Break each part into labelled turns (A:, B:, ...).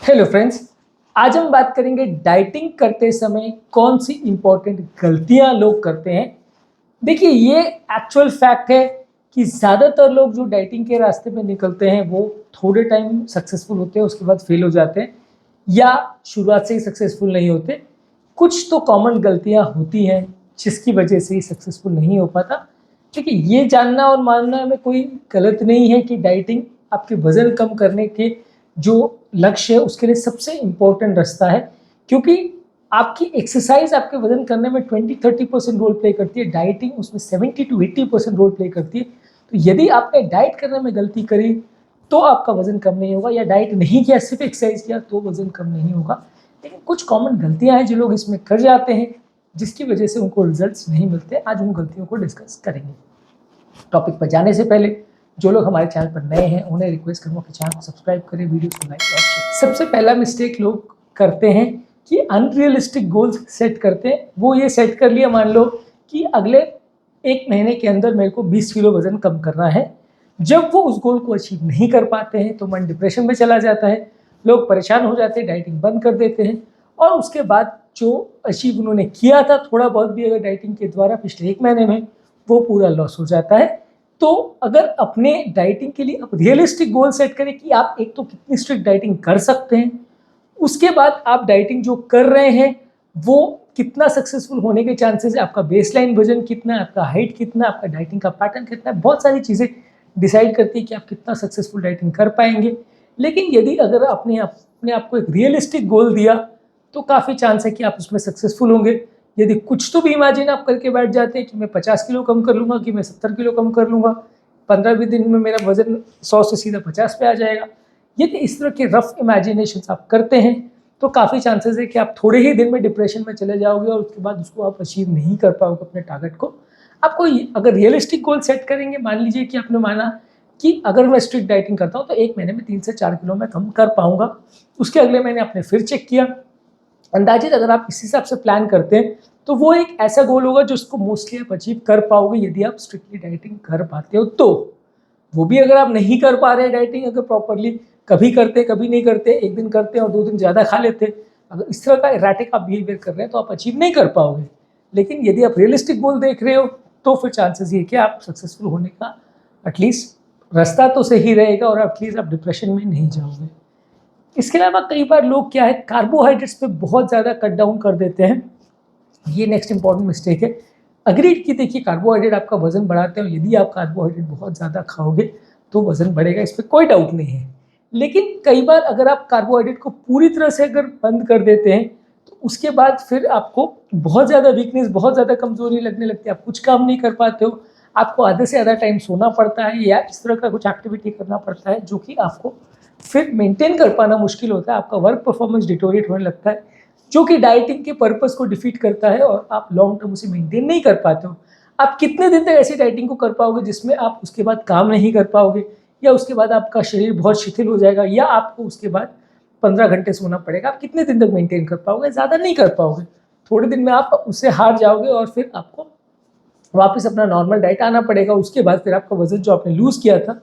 A: Hello friends, आज हम बात करेंगे डाइटिंग करते समय कौन सी इंपॉर्टेंट गलतियां लोग करते हैं। देखिए, ये एक्चुअल फैक्ट है कि ज़्यादातर लोग जो डाइटिंग के रास्ते पे निकलते हैं वो थोड़े टाइम सक्सेसफुल होते हैं, उसके बाद फेल हो जाते हैं या शुरुआत से ही सक्सेसफुल नहीं होते। कुछ तो कॉमन गलतियां होती हैं जिसकी वजह से ही सक्सेसफुल नहीं हो पाता। देखिए, ये जानना और मानना में कोई गलत नहीं है कि डाइटिंग आपके वज़न कम करने के जो लक्ष्य है उसके लिए सबसे इम्पोर्टेंट रास्ता है, क्योंकि आपकी एक्सरसाइज आपके वजन करने में 20-30% रोल प्ले करती है, डाइटिंग उसमें 70-80% रोल प्ले करती है। तो यदि आपने डाइट करने में गलती करी तो आपका वजन कम नहीं होगा, या डाइट नहीं किया सिर्फ एक्सरसाइज किया तो वजन कम नहीं होगा। लेकिन कुछ कॉमन गलतियां हैं जो लोग इसमें कर जाते हैं जिसकी वजह से उनको रिजल्ट्स नहीं मिलते। आज उन गलतियों को डिस्कस करेंगे। टॉपिक पर जाने से पहले जो लोग हमारे चैनल पर नए हैं उन्हें रिक्वेस्ट करूँगा कि चैनल को सब्सक्राइब करें, वीडियो को लाइक और शेयर। सबसे पहला मिस्टेक लोग करते हैं कि अनरियलिस्टिक गोल्स सेट करते हैं। वो ये सेट कर लिया, मान लो कि अगले 1 महीने के अंदर मेरे को 20 किलो वजन कम करना है। जब वो उस गोल को अचीव नहीं कर पाते हैं तो मन डिप्रेशन में चला जाता है, लोग परेशान हो जाते हैं, डाइटिंग बंद कर देते हैं और उसके बाद जो अचीव उन्होंने किया था थोड़ा बहुत भी अगर डाइटिंग के द्वारा पिछले 1 महीने में, वो पूरा लॉस हो जाता है। तो अगर अपने डाइटिंग के लिए आप रियलिस्टिक गोल सेट करें कि आप एक तो कितनी स्ट्रिक्ट डाइटिंग कर सकते हैं, उसके बाद आप डाइटिंग जो कर रहे हैं वो कितना सक्सेसफुल होने के चांसेस है, आपका बेसलाइन वजन कितना है, आपका हाइट कितना है, आपका डाइटिंग का पैटर्न कितना है, बहुत सारी चीज़ें डिसाइड करती है कि आप कितना सक्सेसफुल डाइटिंग कर पाएंगे। लेकिन यदि अगर आपने अपने आप को एक रियलिस्टिक गोल दिया तो काफ़ी चांस है कि आप उसमें सक्सेसफुल होंगे। यदि कुछ तो भी इमेजिन आप करके बैठ जाते हैं कि मैं 50 किलो कम कर लूँगा, कि मैं 70 किलो कम कर लूँगा, 15-20 दिन में मेरा वजन 100 से सीधा 50 पे आ जाएगा, यदि इस तरह के रफ इमेजिनेशन आप करते हैं तो काफ़ी चांसेस है कि आप थोड़े ही दिन में डिप्रेशन में चले जाओगे और उसके बाद उसको आप अचीव नहीं कर पाओगे अपने टारगेट को। आपको अगर रियलिस्टिक गोल सेट करेंगे, मान लीजिए कि आपने माना कि अगर मैं स्ट्रिक्ट डाइटिंग करता हूँ तो 1 महीने में 3 से 4 किलो मैं कम कर पाऊंगा। उसके अगले महीने आपने फिर चेक किया, अंदाजित अगर आप इस हिसाब से प्लान करते हैं तो वो एक ऐसा गोल होगा जो उसको मोस्टली आप अचीव कर पाओगे यदि आप स्ट्रिक्टली डाइटिंग कर पाते हो। तो वो भी अगर आप नहीं कर पा रहे डाइटिंग अगर प्रॉपरली, कभी करते कभी नहीं करते, एक दिन करते और 2 दिन ज़्यादा खा लेते, अगर इस तरह का इराटिक आप बिहेवियर कर रहे हैं तो आप अचीव नहीं कर पाओगे। लेकिन यदि आप रियलिस्टिक गोल देख रहे हो तो फिर चांसेस ये कि आप सक्सेसफुल होने का एटलीस्ट रास्ता तो सही रहेगा और एटलीस्ट आप डिप्रेशन में नहीं जाओगे। इसके अलावा कई बार लोग क्या है, कार्बोहाइड्रेट्स पे बहुत ज़्यादा कट डाउन कर देते हैं। ये नेक्स्ट इंपॉर्टेंट मिस्टेक है। अग्रीड की, देखिए कार्बोहाइड्रेट आपका वजन बढ़ाते हैं और यदि आप कार्बोहाइड्रेट बहुत ज़्यादा खाओगे तो वजन बढ़ेगा, इस पर कोई डाउट नहीं है। लेकिन कई बार अगर आप कार्बोहाइड्रेट को पूरी तरह से अगर बंद कर देते हैं तो उसके बाद फिर आपको बहुत ज़्यादा वीकनेस, बहुत ज़्यादा कमजोरी लगने लगती है, आप कुछ काम नहीं कर पाते हो, आपको आधे से ज़्यादा टाइम सोना पड़ता है या इस तरह का कुछ एक्टिविटी करना पड़ता है जो कि आपको फिर मेंटेन कर पाना मुश्किल होता है, आपका वर्क परफॉर्मेंस डिटोरेट होने लगता है, जो कि डाइटिंग के पर्पस को डिफीट करता है और आप लॉन्ग टर्म उसे मेंटेन नहीं कर पाते हो। आप कितने दिन तक ऐसी डाइटिंग को कर पाओगे जिसमें आप उसके बाद काम नहीं कर पाओगे, या उसके बाद आपका शरीर बहुत शिथिल हो जाएगा, या आपको उसके बाद 15 घंटे सोना पड़ेगा, आप कितने दिन तक मेंटेन कर पाओगे? ज़्यादा नहीं कर पाओगे। थोड़े दिन में आप उससे हार जाओगे और फिर आपको वापस अपना नॉर्मल डाइट आना पड़ेगा। उसके बाद फिर आपका वजन जो आपने लूज़ किया था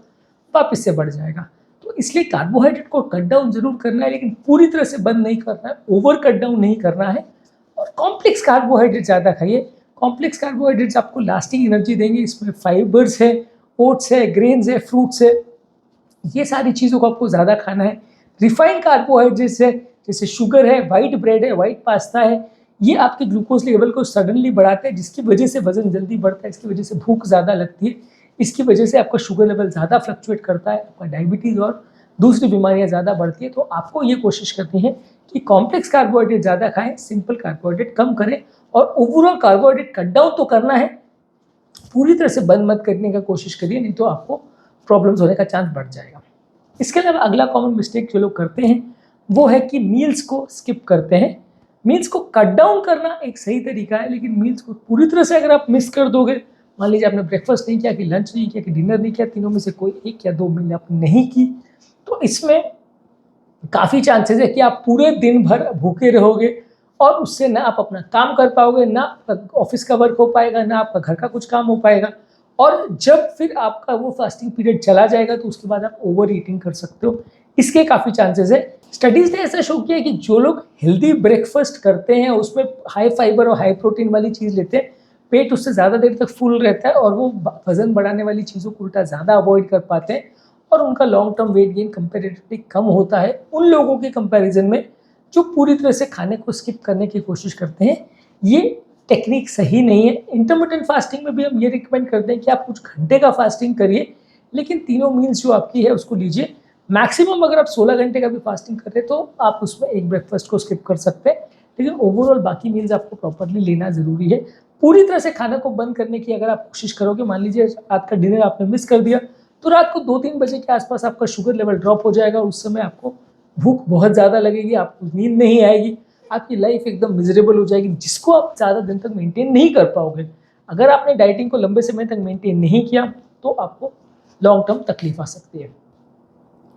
A: वापस से बढ़ जाएगा। तो इसलिए कार्बोहाइड्रेट को कट डाउन जरूर करना है, लेकिन पूरी तरह से बंद नहीं करना है, ओवर कट डाउन नहीं करना है। और कॉम्प्लेक्स कार्बोहाइड्रेट ज़्यादा खाइए। कॉम्प्लेक्स कार्बोहाइड्रेट्स आपको लास्टिंग एनर्जी देंगे, इसमें फाइबर्स है, ओट्स है, ग्रेन्स है, फ्रूट्स है, ये सारी चीज़ों को आपको ज़्यादा खाना है। रिफाइंड कार्बोहाइड्रेट्स है जैसे शुगर है, वाइट ब्रेड है, वाइट पास्ता है, ये आपके ग्लूकोज लेवल को सडनली बढ़ाते हैं जिसकी वजह से वजन जल्दी बढ़ता है, इसकी वजह से भूख ज़्यादा लगती है, इसकी वजह से आपका शुगर लेवल ज़्यादा फ्लक्चुएट करता है, आपका डायबिटीज़ और दूसरी बीमारियाँ ज़्यादा बढ़ती है। तो आपको ये कोशिश करनी है कि कॉम्प्लेक्स कार्बोहाइड्रेट ज़्यादा खाएं, सिंपल कार्बोहाइड्रेट कम करें, और ओवरऑल कार्बोहाइड्रेट कट डाउन तो करना है, पूरी तरह से बंद मत करने का कोशिश करिए, नहीं तो आपको प्रॉब्लम्स होने का चांस बढ़ जाएगा। इसके अलावा अगला कॉमन मिस्टेक जो लोग करते हैं वो है कि मील्स को स्किप करते हैं। मील्स को कट डाउन करना एक सही तरीका है, लेकिन मील्स को पूरी तरह से अगर आप मिस कर दोगे, मान लीजिए आपने ब्रेकफास्ट नहीं किया, कि लंच नहीं किया, कि डिनर नहीं किया, तीनों में से कोई 1 या 2 मील आपने नहीं की, तो इसमें काफ़ी चांसेस है कि आप पूरे दिन भर भूखे रहोगे और उससे ना आप अपना काम कर पाओगे, ना ऑफिस का वर्क हो पाएगा, ना आपका घर का कुछ काम हो पाएगा। और जब फिर आपका वो फास्टिंग पीरियड चला जाएगा तो उसके बाद आप ओवर ईटिंग कर सकते हो। इसके काफ़ी चांसेस है। स्टडीज़ ने ऐसा शो किया है कि जो लोग हेल्दी ब्रेकफास्ट करते हैं, उसमें हाई फाइबर और हाई प्रोटीन वाली चीज़ लेते हैं, पेट उससे ज़्यादा देर तक फुल रहता है और वो वज़न बढ़ाने वाली चीज़ों को उल्टा ज़्यादा अवॉइड कर पाते हैं और उनका long term weight gain comparatively कम होता है उन लोगों के कंपैरिजन में जो पूरी तरह से खाने को स्किप करने की कोशिश करते हैं। ये टेक्निक सही नहीं है। इंटरमिटेंट फास्टिंग में भी हम ये रिकमेंड करते हैं कि आप कुछ घंटे का फास्टिंग करिए, लेकिन तीनों मील्स जो आपकी है उसको लीजिए। मैक्सिमम अगर आप 16 घंटे का भी फास्टिंग कर रहे हैं तो आप उसमें एक ब्रेकफास्ट को स्किप कर सकते हैं, लेकिन ओवरऑल बाकी मील्स आपको प्रॉपरली लेना ज़रूरी है। पूरी तरह से खाना को बंद करने की अगर आप कोशिश करोगे, मान लीजिए रात का डिनर आपने मिस कर दिया, तो रात को 2-3 बजे के आसपास आपका शुगर लेवल ड्रॉप हो जाएगा और उस समय आपको भूख बहुत ज़्यादा लगेगी, आपको नींद नहीं आएगी, आपकी लाइफ एकदम मिजरेबल हो जाएगी, जिसको आप ज़्यादा दिन तक मेंटेन नहीं कर पाओगे। अगर आपने डाइटिंग को लंबे समय तक मेंटेन नहीं किया तो आपको लॉन्ग टर्म तकलीफ आ सकती है।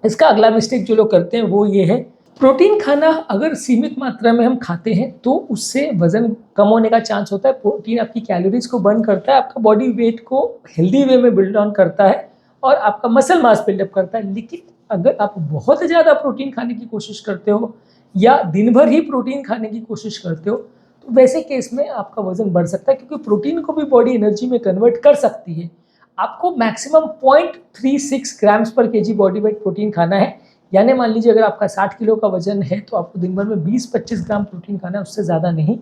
A: इसका अगला मिस्टेक जो लोग करते हैं वो ये है, प्रोटीन खाना अगर सीमित मात्रा में हम खाते हैं तो उससे वजन कम होने का चांस होता है। प्रोटीन आपकी कैलोरीज को बर्न करता है, आपका बॉडी वेट को हेल्दी वे में बिल्ड ऑन करता है और आपका मसल मास बिल्डअप करता है। लेकिन अगर आप बहुत ज़्यादा प्रोटीन खाने की कोशिश करते हो या दिन भर ही प्रोटीन खाने की कोशिश करते हो तो वैसे केस में आपका वजन बढ़ सकता है, क्योंकि प्रोटीन को भी बॉडी एनर्जी में कन्वर्ट कर सकती है। आपको मैक्सिमम 0.36 ग्राम्स पर केजी बॉडी वेट प्रोटीन खाना है। यानी मान लीजिए अगर आपका 60 किलो का वजन है तो आपको दिन भर में 20-25 ग्राम प्रोटीन खाना है, उससे ज़्यादा नहीं।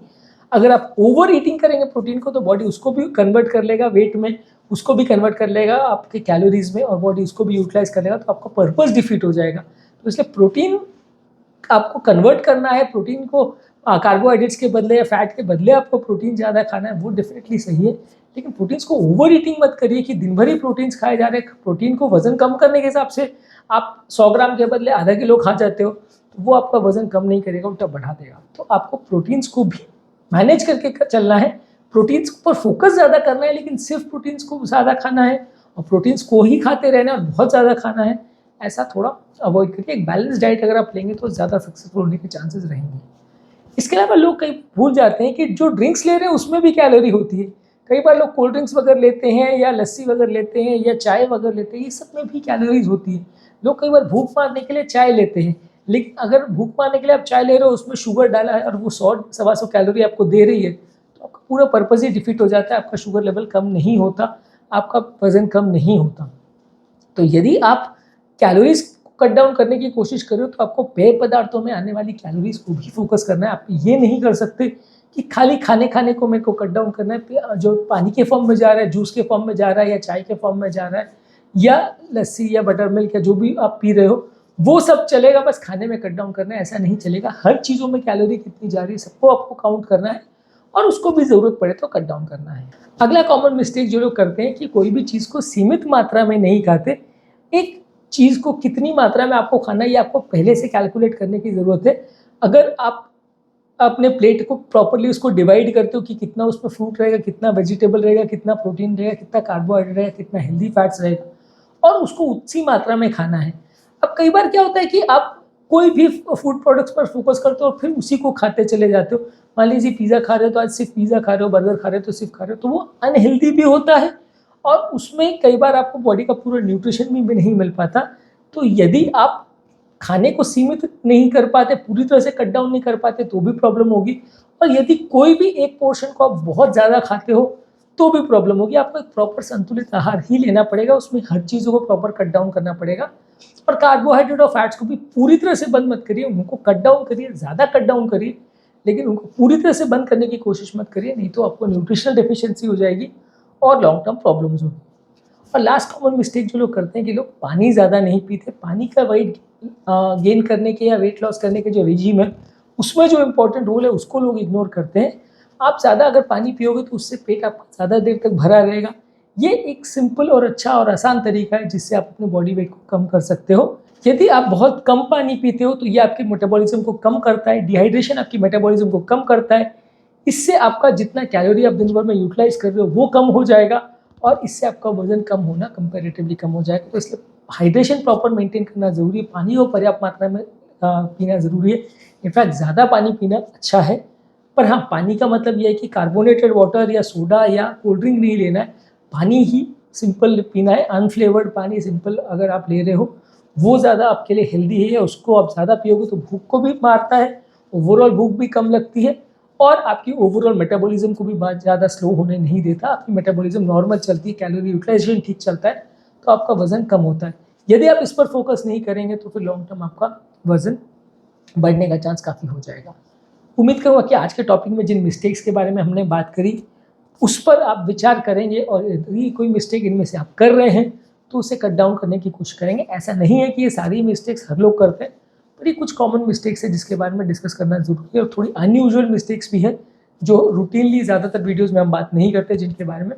A: अगर आप ओवर ईटिंग करेंगे प्रोटीन को तो बॉडी उसको भी कन्वर्ट कर लेगा वेट में, उसको भी कन्वर्ट कर लेगा आपके कैलोरीज में और बॉडी उसको भी यूटिलाइज कर लेगा, तो आपका पर्पस डिफीट हो जाएगा। तो इसलिए प्रोटीन आपको कन्वर्ट करना है, प्रोटीन को कार्बोहाइड्रेट्स के बदले या फैट के बदले आपको प्रोटीन ज़्यादा खाना है, वो डेफिनेटली सही है। लेकिन प्रोटीन्स को ओवर ईटिंग मत करिए कि दिन भर ही प्रोटीन्स खाए जा रहे हैं। प्रोटीन को वजन कम करने के हिसाब से आप 100 ग्राम के बदले आधा किलो खा जाते हो तो वो आपका वजन कम नहीं करेगा, उल्टा बढ़ा देगा। तो आपको प्रोटीन्स को भी मैनेज करके चलना है, प्रोटीन्स पर फोकस ज़्यादा करना है, लेकिन सिर्फ प्रोटीन्स को ज़्यादा खाना है और प्रोटीन्स को ही खाते रहना और बहुत ज़्यादा खाना है, ऐसा थोड़ा अवॉइड करके एक बैलेंस डाइट अगर आप लेंगे तो ज़्यादा सक्सेसफुल होने के चांसेस रहेंगे। इसके अलावा लोग कई भूल जाते हैं कि जो ड्रिंक्स ले रहे हैं उसमें भी कैलोरी होती है। कई बार लोग कोल्ड ड्रिंक्स वगैरह लेते हैं या लस्सी वगैरह लेते हैं या चाय वगैरह लेते हैं, ये सब में भी कैलोरीज होती है। लोग कई बार भूख मारने के लिए चाय लेते हैं, लेकिन अगर भूख मारने के लिए आप चाय ले रहे हो उसमें शुगर डाला है और वो 100-125 कैलोरी आपको दे रही है तो आपका पूरा पर्पज़ ही डिफीट हो जाता है, आपका शुगर लेवल कम नहीं होता, आपका वजन कम नहीं होता। तो यदि आप कैलोरीज कट डाउन करने की कोशिश करो तो आपको पेय पदार्थों में आने वाली कैलोरीज को भी फोकस करना है। आप ये नहीं कर सकते कि खाली खाने को मेरे को कट डाउन करना है, जो पानी के फॉर्म में जा रहा है, जूस के फॉर्म में जा रहा है या चाय के फॉर्म में जा रहा है या लस्सी या बटर मिल्क या जो भी आप पी रहे हो वो सब चलेगा, बस खाने में कट डाउन करना है, ऐसा नहीं चलेगा। हर चीज़ों में कैलोरी कितनी जा रही है सबको आपको काउंट करना है और उसको भी ज़रूरत पड़े तो कट डाउन करना है। अगला कॉमन मिस्टेक जो लोग करते हैं कि कोई भी चीज़ को सीमित मात्रा में नहीं खाते। एक चीज़ को कितनी मात्रा में आपको खाना है ये आपको पहले से कैलकुलेट करने की ज़रूरत है। अगर आप अपने प्लेट को प्रॉपरली उसको डिवाइड करते हो कि कितना उसमें फ्रूट रहेगा, कितना वेजिटेबल रहेगा, कितना प्रोटीन रहेगा, कितना कार्बोहाइड्रेट रहेगा, कितना हेल्दी फैट्स रहेगा और उसको उसी मात्रा में खाना है। अब कई बार क्या होता है कि आप कोई भी फूड प्रोडक्ट्स पर फोकस करते हो और फिर उसी को खाते चले जाते हो। मान लीजिए पिज़्ज़ा खा रहे हो तो आज सिर्फ पिज़्ज़ा खा रहे हो, बर्गर खा रहे हो तो सिर्फ खा रहे हो, तो वो अनहेल्दी भी होता है और उसमें कई बार आपको बॉडी का पूरा न्यूट्रिशन भी नहीं मिल पाता। तो यदि आप खाने को सीमित नहीं कर पाते, पूरी तरह से कट डाउन नहीं कर पाते तो भी प्रॉब्लम होगी और यदि कोई भी एक पोर्शन को आप बहुत ज़्यादा खाते हो तो भी प्रॉब्लम होगी। आपको एक प्रॉपर संतुलित आहार ही लेना पड़ेगा, उसमें हर चीज़ों को प्रॉपर कट डाउन करना पड़ेगा और कार्बोहाइड्रेट और फैट्स को भी पूरी तरह से बंद मत करिए, उनको कट डाउन करिए, ज़्यादा कट डाउन करिए, लेकिन उनको पूरी तरह से बंद करने की कोशिश मत करिए, नहीं तो आपको न्यूट्रिशनल डेफिशिएंसी हो जाएगी और लॉन्ग टर्म प्रॉब्लम्स होगी। और लास्ट कॉमन मिस्टेक जो लोग करते हैं कि लोग पानी ज़्यादा नहीं पीते। पानी का वेट गेन करने के या वेट लॉस करने के जो रिजीम है उसमें जो इंपॉर्टेंट रोल है उसको लोग इग्नोर करते हैं। आप ज़्यादा अगर पानी पियोगे तो उससे पेट आपका ज़्यादा देर तक भरा रहेगा। ये एक सिंपल और अच्छा और आसान तरीका है जिससे आप अपने बॉडी वेट को कम कर सकते हो। यदि आप बहुत कम पानी पीते हो तो ये आपके मेटाबॉलिज्म को कम करता है, डिहाइड्रेशन आपकी मेटाबॉलिज्म को कम करता है। इससे आपका जितना कैलोरी आप दिन भर में यूटिलाइज कर रहे हो वो कम हो जाएगा और इससे आपका वजन कम होना कंपैरेटिवली कम हो जाएगा। तो इसलिए हाइड्रेशन प्रॉपर मेंटेन करना ज़रूरी है, पानी को पर्याप्त मात्रा में पीना ज़रूरी है। इनफैक्ट ज़्यादा पानी पीना अच्छा है, पर हाँ पानी का मतलब यह है कि कार्बोनेटेड वाटर या सोडा या कोल्ड ड्रिंक नहीं लेना है, पानी ही सिंपल पीना है। अनफ्लेवर्ड पानी सिंपल अगर आप ले रहे हो वो ज़्यादा आपके लिए हेल्दी है, उसको आप ज़्यादा पियोगे तो भूख को भी मारता है, ओवरऑल भूख भी कम लगती है और आपकी ओवरऑल मेटाबॉलिज्म को भी बहुत ज़्यादा स्लो होने नहीं देता। आपकी मेटाबॉलिज्म नॉर्मल चलती है, कैलोरी यूटिलाइजेशन ठीक चलता है, तो आपका वजन कम होता है। यदि आप इस पर फोकस नहीं करेंगे तो फिर लॉन्ग टर्म आपका वजन बढ़ने का चांस काफ़ी हो जाएगा। उम्मीद करूँगा कि आज के टॉपिक में जिन मिस्टेक्स के बारे में हमने बात करी उस पर आप विचार करेंगे और यदि कोई मिस्टेक इनमें से आप कर रहे हैं तो उसे कट डाउन करने की कोशिश करेंगे। ऐसा नहीं है कि ये सारी मिस्टेक्स हर लोग करते हैं, पर ये कुछ कॉमन मिस्टेक्स है जिसके बारे में डिस्कस करना जरूरी है और थोड़ी अनयूजुअल मिस्टेक्स भी हैं जो रूटीनली ज़्यादातर वीडियोज़ में हम बात नहीं करते, जिनके बारे में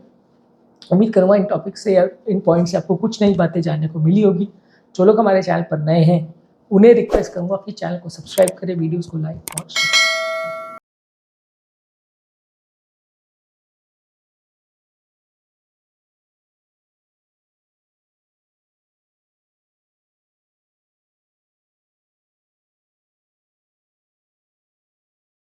A: उम्मीद करूँगा इन टॉपिक से या इन पॉइंट से आपको कुछ नई बातें जानने को मिली होगी। जो लोग हमारे चैनल पर नए हैं उन्हें रिक्वेस्ट करूँगा कि चैनल को सब्सक्राइब करें, वीडियोज़ को लाइक और शेयर।